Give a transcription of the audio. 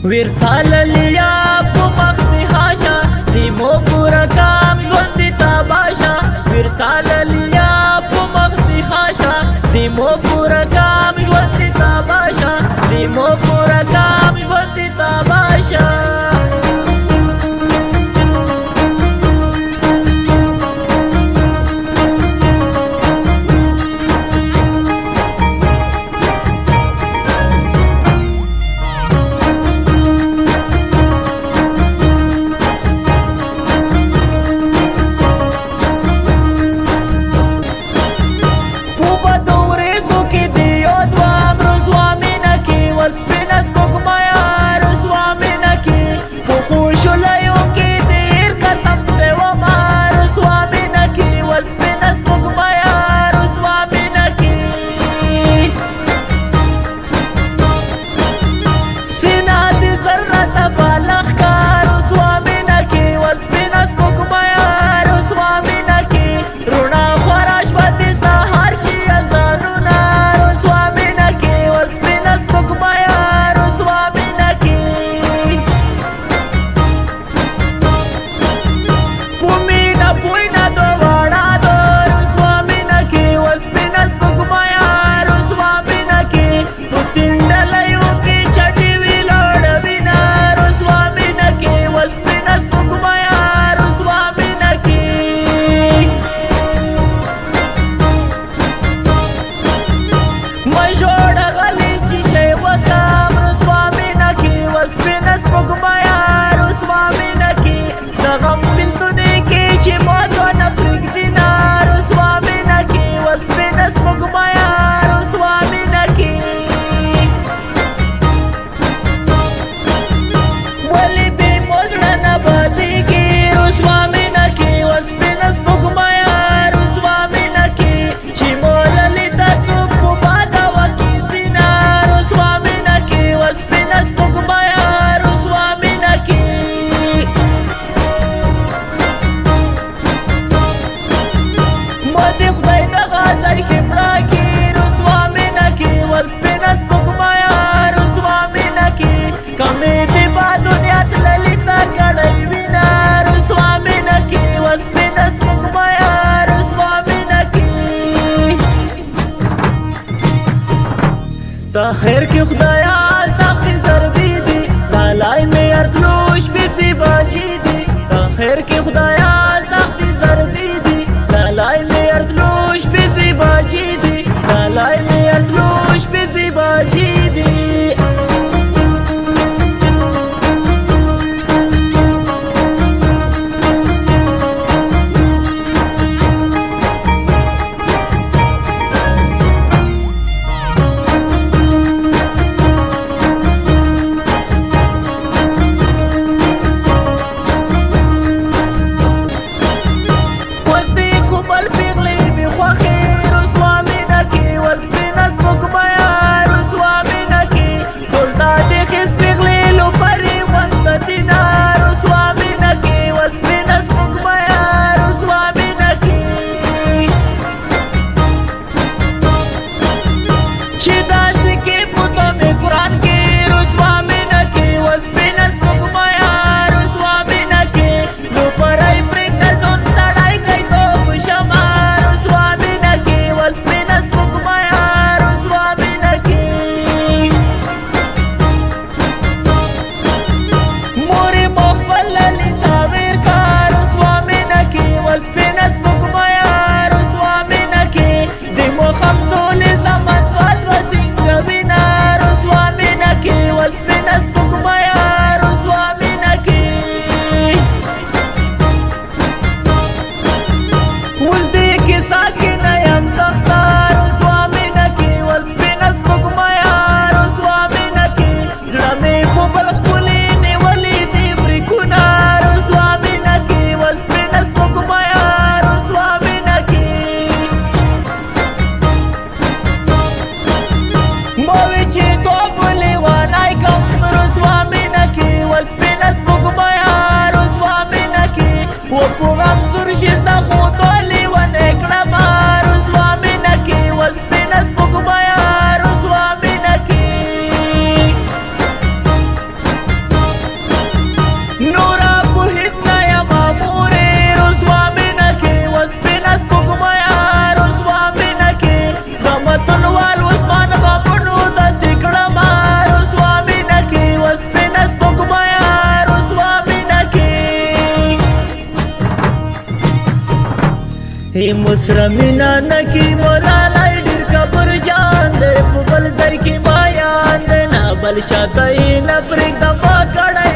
ورساللیا په مخ دی هاشا دیمو پورا کام ژوند دی تاباشا ورساللیا په مخ دی هاشا دیمو پورا کام ژوند دی تاباشا دیمو پورا کام ژوند دی تاباشا خیر کی خدایا سختی ضربی دی لالای می اردلوش بیتی باجی دی خیر کی خدایا سختی ضربی دی لالای می اردلوش بیتی باجی دی لالای می اردلوش بیتی باجی دی دی مسره مینا نکی مولا لای ډیر کبر جان دی په بل ځای کې مایان دی نه بل چاته یې نه پرېږده ما کړی